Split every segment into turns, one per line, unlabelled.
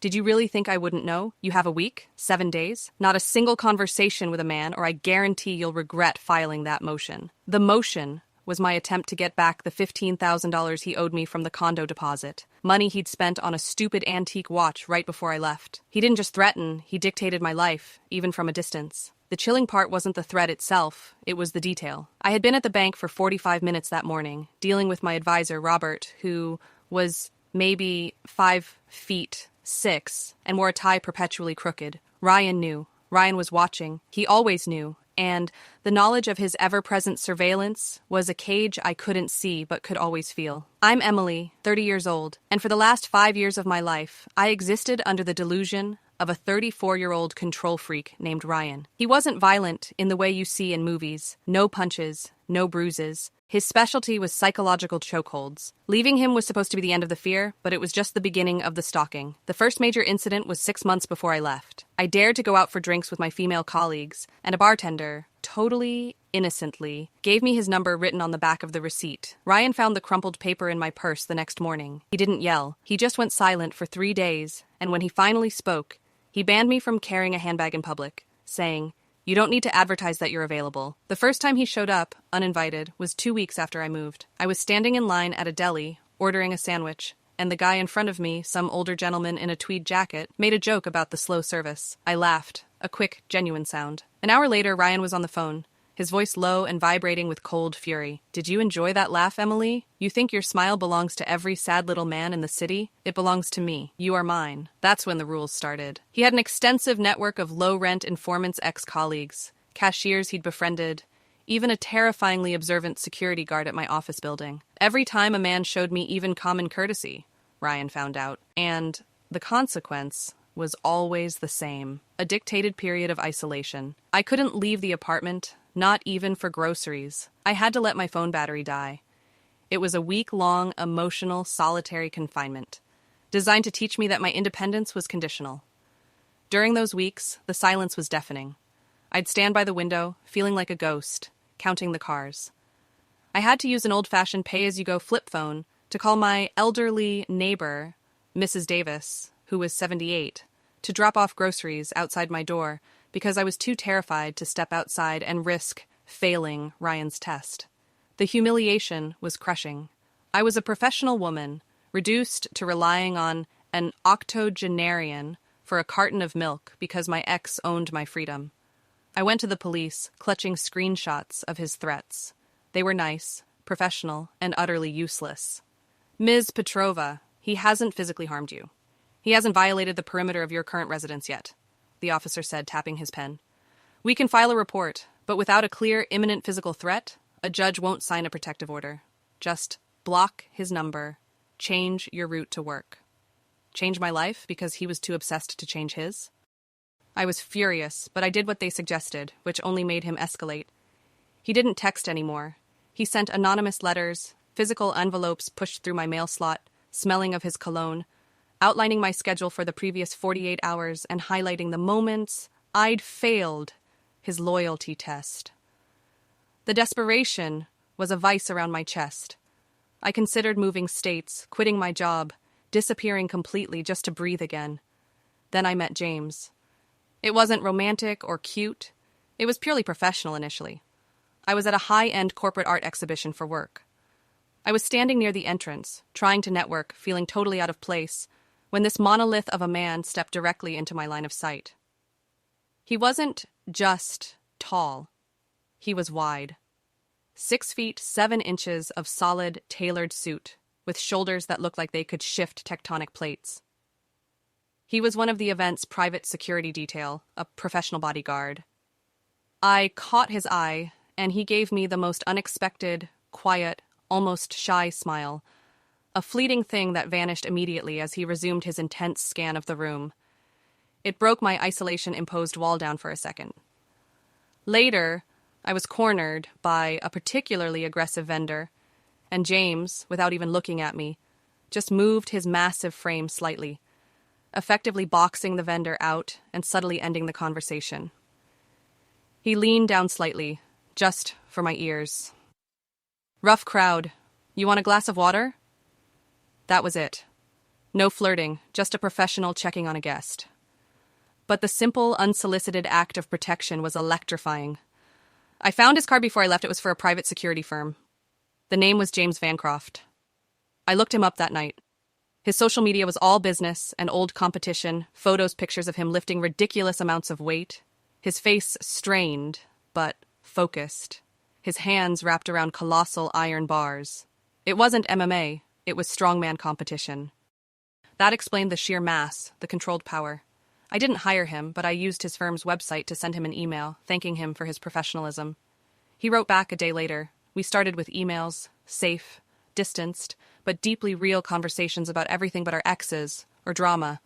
Did you really think I wouldn't know? You have a week? 7 days? Not a single conversation with a man, or I guarantee you'll regret filing that motion. The motion was my attempt to get back the $15,000 he owed me from the condo deposit. Money he'd spent on a stupid antique watch right before I left. He didn't just threaten, he dictated my life, even from a distance. The chilling part wasn't the threat itself, it was the detail. I had been at the bank for 45 minutes that morning, dealing with my advisor, Robert, who was maybe 5'6" and wore a tie perpetually crooked. Ryan knew. Ryan was watching. He always knew. And the knowledge of his ever-present surveillance was a cage I couldn't see but could always feel. I'm Emily, 30 years old, and for the last 5 years of my life, I existed under the delusion of a 34-year-old control freak named Ryan. He wasn't violent in the way you see in movies. No punches, no bruises. His specialty was psychological chokeholds. Leaving him was supposed to be the end of the fear, but it was just the beginning of the stalking. The first major incident was 6 months before I left. I dared to go out for drinks with my female colleagues, and a bartender, totally innocently, gave me his number written on the back of the receipt. Ryan found the crumpled paper in my purse the next morning. He didn't yell. He just went silent for 3 days, and when he finally spoke, he banned me from carrying a handbag in public, saying, "You don't need to advertise that you're available." The first time he showed up, uninvited, was 2 weeks after I moved. I was standing in line at a deli, ordering a sandwich, and the guy in front of me, some older gentleman in a tweed jacket, made a joke about the slow service. I laughed, a quick, genuine sound. An hour later, Ryan was on the phone, his voice low and vibrating with cold fury. "Did you enjoy that laugh, Emily? You think your smile belongs to every sad little man in the city? It belongs to me. You are mine." That's when the rules started. He had an extensive network of low-rent informants' ex-colleagues, cashiers he'd befriended, even a terrifyingly observant security guard at my office building. Every time a man showed me even common courtesy, Ryan found out, and the consequence was always the same: a dictated period of isolation. I couldn't leave the apartment, not even for groceries. I had to let my phone battery die. It was a week-long, emotional, solitary confinement, designed to teach me that my independence was conditional. During those weeks, the silence was deafening. I'd stand by the window, feeling like a ghost, counting the cars. I had to use an old-fashioned pay-as-you-go flip phone to call my elderly neighbor, Mrs. Davis, who was 78, to drop off groceries outside my door because I was too terrified to step outside and risk failing Ryan's test. The humiliation was crushing. I was a professional woman, reduced to relying on an octogenarian for a carton of milk because my ex owned my freedom. I went to the police, clutching screenshots of his threats. They were nice, professional, and utterly useless. "Ms. Petrova, he hasn't physically harmed you. He hasn't violated the perimeter of your current residence yet," the officer said, tapping his pen. "We can file a report, but without a clear, imminent physical threat, a judge won't sign a protective order. Just block his number, change your route to work." Change my life because he was too obsessed to change his? I was furious, but I did what they suggested, which only made him escalate. He didn't text anymore. He sent anonymous letters, physical envelopes pushed through my mail slot, smelling of his cologne, outlining my schedule for the previous 48 hours and highlighting the moments I'd failed his loyalty test. The desperation was a vice around my chest. I considered moving states, quitting my job, disappearing completely just to breathe again. Then I met James. It wasn't romantic or cute. It was purely professional initially. I was at a high-end corporate art exhibition for work. I was standing near the entrance, trying to network, feeling totally out of place, when this monolith of a man stepped directly into my line of sight. He wasn't just tall. He was wide. 6 feet 7 inches of solid, tailored suit, with shoulders that looked like they could shift tectonic plates. He was one of the event's private security detail, a professional bodyguard. I caught his eye, and he gave me the most unexpected, quiet, almost shy smile, a fleeting thing that vanished immediately as he resumed his intense scan of the room. It broke my isolation-imposed wall down for a second. Later, I was cornered by a particularly aggressive vendor, and James, without even looking at me, just moved his massive frame slightly, effectively boxing the vendor out and subtly ending the conversation. He leaned down slightly, just for my ears. "Rough crowd. You want a glass of water?" That was it. No flirting, just a professional checking on a guest. But the simple, unsolicited act of protection was electrifying. I found his card before I left. It was for a private security firm. The name was James Vancroft. I looked him up that night. His social media was all business and old competition, photos, pictures of him lifting ridiculous amounts of weight. His face strained, but focused. His hands wrapped around colossal iron bars. It wasn't MMA, it was strongman competition. That explained the sheer mass, the controlled power. I didn't hire him, but I used his firm's website to send him an email, thanking him for his professionalism. He wrote back a day later. We started with emails, safe, distanced, but deeply real conversations about everything but our exes, or drama.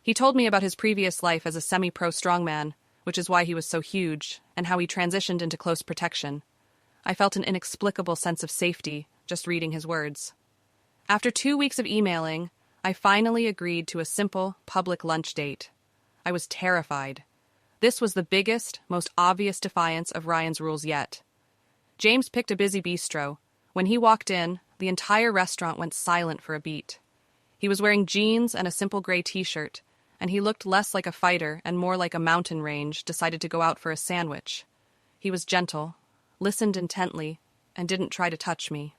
He told me about his previous life as a semi-pro strongman, which is why he was so huge, and how he transitioned into close protection. I felt an inexplicable sense of safety just reading his words. After 2 weeks of emailing, I finally agreed to a simple, public lunch date. I was terrified. This was the biggest, most obvious defiance of Ryan's rules yet. James picked a busy bistro. When he walked in, the entire restaurant went silent for a beat. He was wearing jeans and a simple gray t-shirt, and he looked less like a fighter and more like a mountain range decided to go out for a sandwich. He was gentle, listened intently, and didn't try to touch me.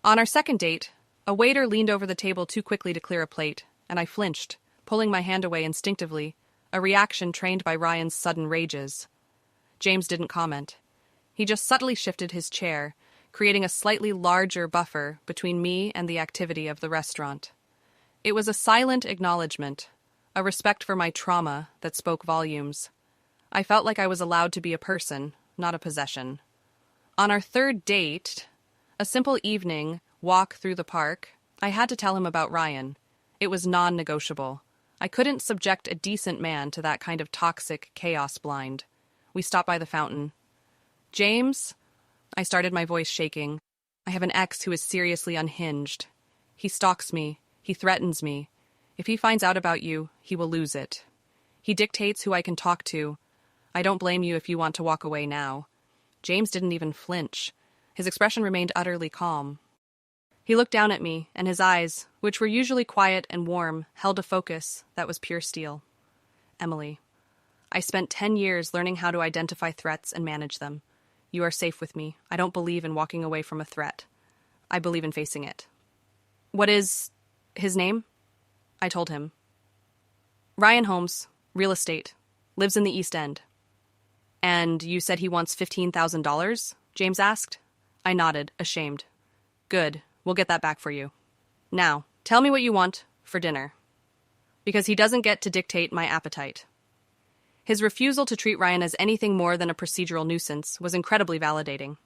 On our second date, a waiter leaned over the table too quickly to clear a plate, and I flinched, pulling my hand away instinctively, a reaction trained by Ryan's sudden rages. James didn't comment. He just subtly shifted his chair, creating a slightly larger buffer between me and the activity of the restaurant. It was a silent acknowledgement, a respect for my trauma that spoke volumes. I felt like I was allowed to be a person, not a possession. On our third date, a simple evening walk through the park, I had to tell him about Ryan. It was non-negotiable. I couldn't subject a decent man to that kind of toxic chaos blind. We stopped by the fountain. James, I started, my voice shaking. I have an ex who is seriously unhinged. He stalks me. He threatens me. If he finds out about you, he will lose it. He dictates who I can talk to. I don't blame you if you want to walk away now. James didn't even flinch. His expression remained utterly calm. He looked down at me, and his eyes, which were usually quiet and warm, held a focus that was pure steel. Emily, I spent 10 years learning how to identify threats and manage them. You are safe with me. I don't believe in walking away from a threat. I believe in facing it. What is his name? I told him. Ryan Holmes, real estate, lives in the East End. And you said he wants $15,000? James asked. I nodded, ashamed. Good, we'll get that back for you. Now, tell me what you want for dinner. Because he doesn't get to dictate my appetite. His refusal to treat Ryan as anything more than a procedural nuisance was incredibly validating.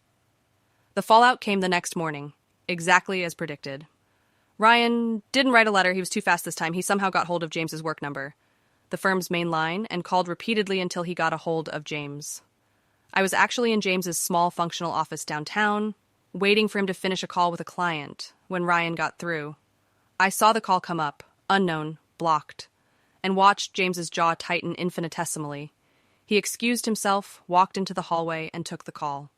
The fallout came the next morning, exactly as predicted. Ryan didn't write a letter, he was too fast this time. He somehow got hold of James's work number, the firm's main line, and called repeatedly until he got a hold of James. I was actually in James's small functional office downtown, waiting for him to finish a call with a client, when Ryan got through. I saw the call come up, unknown, blocked, and watched James's jaw tighten infinitesimally. He excused himself, walked into the hallway, and took the call.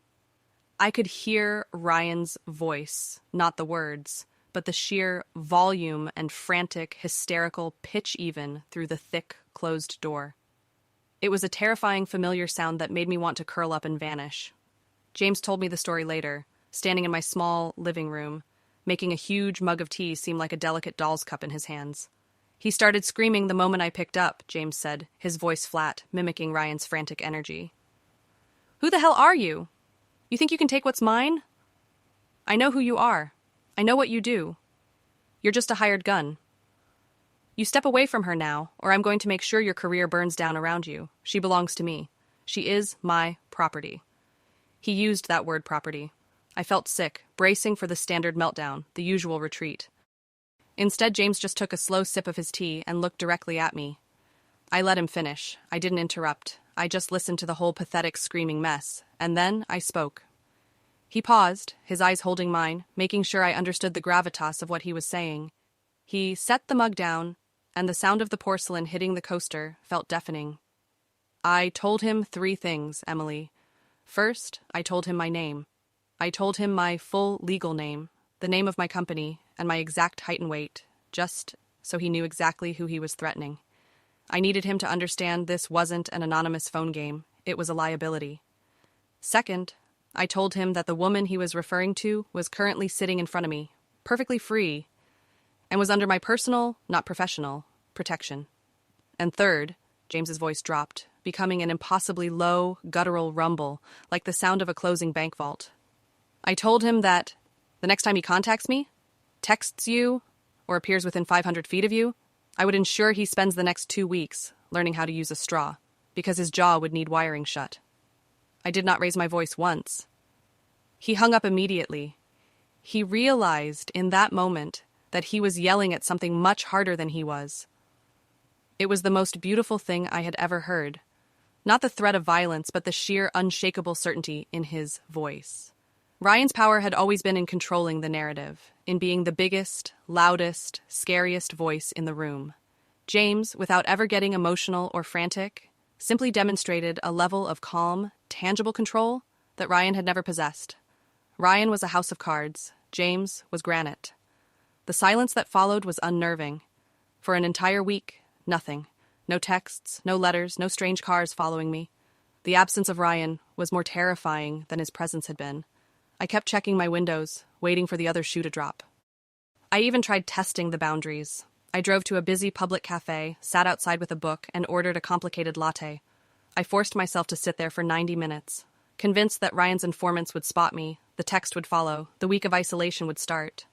I could hear Ryan's voice, not the words, but the sheer volume and frantic, hysterical pitch even through the thick, closed door. It was a terrifying, familiar sound that made me want to curl up and vanish. James told me the story later, standing in my small living room, making a huge mug of tea seem like a delicate doll's cup in his hands. He started screaming the moment I picked up, James said, his voice flat, mimicking Ryan's frantic energy. Who the hell are you? You think you can take what's mine? I know who you are. I know what you do. You're just a hired gun. You step away from her now, or I'm going to make sure your career burns down around you. She belongs to me. She is my property. He used that word property. I felt sick, bracing for the standard meltdown, the usual retreat. Instead, James just took a slow sip of his tea and looked directly at me. I let him finish. I didn't interrupt. I just listened to the whole pathetic, screaming mess, and then I spoke. He paused, his eyes holding mine, making sure I understood the gravitas of what he was saying. He set the mug down, and the sound of the porcelain hitting the coaster felt deafening. I told him 3 things, Emily. First, I told him my name. I told him my full legal name, the name of my company, and my exact height and weight, just so he knew exactly who he was threatening. I needed him to understand this wasn't an anonymous phone game, it was a liability. Second, I told him that the woman he was referring to was currently sitting in front of me, perfectly free, and was under my personal, not professional, protection. And third, James's voice dropped, becoming an impossibly low, guttural rumble, like the sound of a closing bank vault. I told him that the next time he contacts me, texts you, or appears within 500 feet of you, I would ensure he spends the next 2 weeks learning how to use a straw, because his jaw would need wiring shut. I did not raise my voice once. He hung up immediately. He realized in that moment that he was yelling at something much harder than he was. It was the most beautiful thing I had ever heard. Not the threat of violence, but the sheer, unshakable certainty in his voice. Ryan's power had always been in controlling the narrative, in being the biggest, loudest, scariest voice in the room. James, without ever getting emotional or frantic, simply demonstrated a level of calm, tangible control that Ryan had never possessed. Ryan was a house of cards. James was granite. The silence that followed was unnerving. For an entire week, nothing. No texts, no letters, no strange cars following me. The absence of Ryan was more terrifying than his presence had been. I kept checking my windows, waiting for the other shoe to drop. I even tried testing the boundaries. I drove to a busy public cafe, sat outside with a book, and ordered a complicated latte. I forced myself to sit there for 90 minutes, convinced that Ryan's informants would spot me, the text would follow, the week of isolation would start.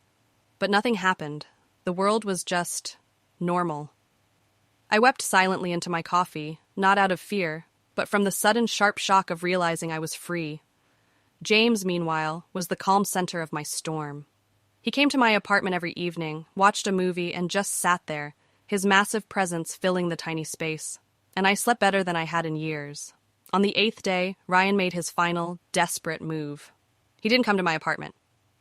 But nothing happened. The world was just normal. I wept silently into my coffee, not out of fear, but from the sudden sharp shock of realizing I was free. James, meanwhile, was the calm center of my storm. He came to my apartment every evening, watched a movie, and just sat there, his massive presence filling the tiny space. And I slept better than I had in years. On the 8th day, Ryan made his final, desperate move. He didn't come to my apartment.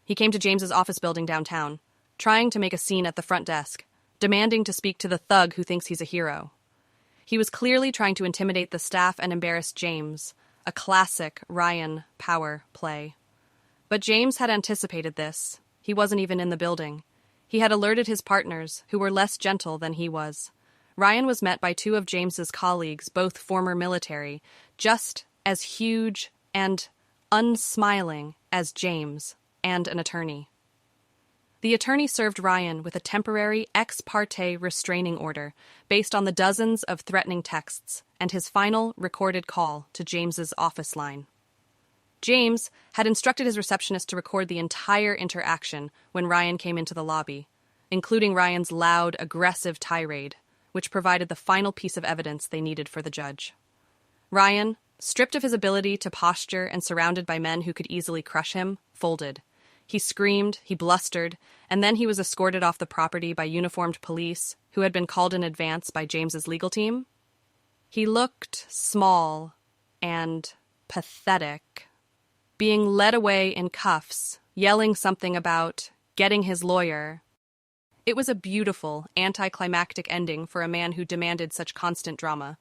He came to James's office building downtown, trying to make a scene at the front desk, demanding to speak to the thug who thinks he's a hero. He was clearly trying to intimidate the staff and embarrass James, a classic Ryan power play. But James had anticipated this. He wasn't even in the building. He had alerted his partners, who were less gentle than he was. Ryan was met by 2 of James's colleagues, both former military, just as huge and unsmiling as James, and an attorney. The attorney served Ryan with a temporary ex parte restraining order based on the dozens of threatening texts and his final recorded call to James's office line. James had instructed his receptionist to record the entire interaction when Ryan came into the lobby, including Ryan's loud, aggressive tirade, which provided the final piece of evidence they needed for the judge. Ryan, stripped of his ability to posture and surrounded by men who could easily crush him, folded. He screamed, he blustered, and then he was escorted off the property by uniformed police who had been called in advance by James's legal team. He looked small and pathetic, being led away in cuffs, yelling something about getting his lawyer. It was a beautiful, anticlimactic ending for a man who demanded such constant drama.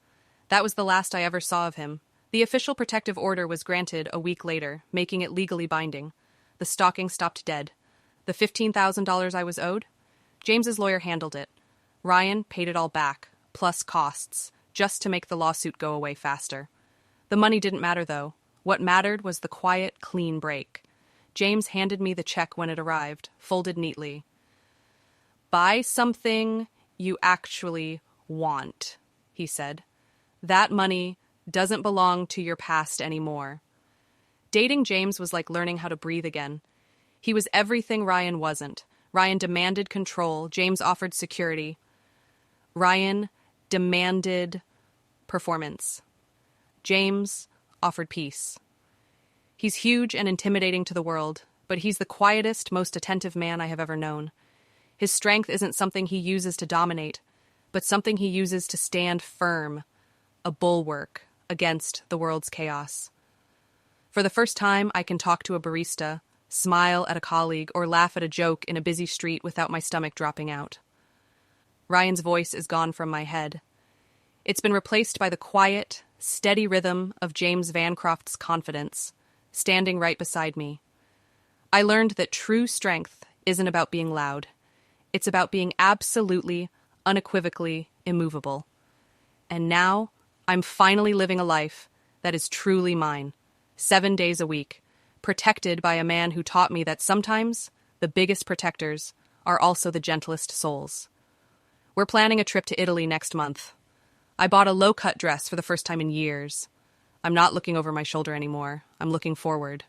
That was the last I ever saw of him. The official protective order was granted a week later, making it legally binding. The stalking stopped dead. The $15,000 I was owed? James's lawyer handled it. Ryan paid it all back, plus costs, just to make the lawsuit go away faster. The money didn't matter, though. What mattered was the quiet, clean break. James handed me the check when it arrived, folded neatly. Buy something you actually want, he said. That money doesn't belong to your past anymore. Dating James was like learning how to breathe again. He was everything Ryan wasn't. Ryan demanded control. James offered security. Ryan demanded performance. James offered peace. He's huge and intimidating to the world, but he's the quietest, most attentive man I have ever known. His strength isn't something he uses to dominate, but something he uses to stand firm, a bulwark against the world's chaos. For the first time, I can talk to a barista, smile at a colleague, or laugh at a joke in a busy street without my stomach dropping out. Ryan's voice is gone from my head. It's been replaced by the quiet, steady rhythm of James Vancroft's confidence, standing right beside me. I learned that true strength isn't about being loud. It's about being absolutely, unequivocally immovable. And now, I'm finally living a life that is truly mine, 7 days a week, protected by a man who taught me that sometimes the biggest protectors are also the gentlest souls. We're planning a trip to Italy next month. I bought a low-cut dress for the first time in years. I'm not looking over my shoulder anymore. I'm looking forward.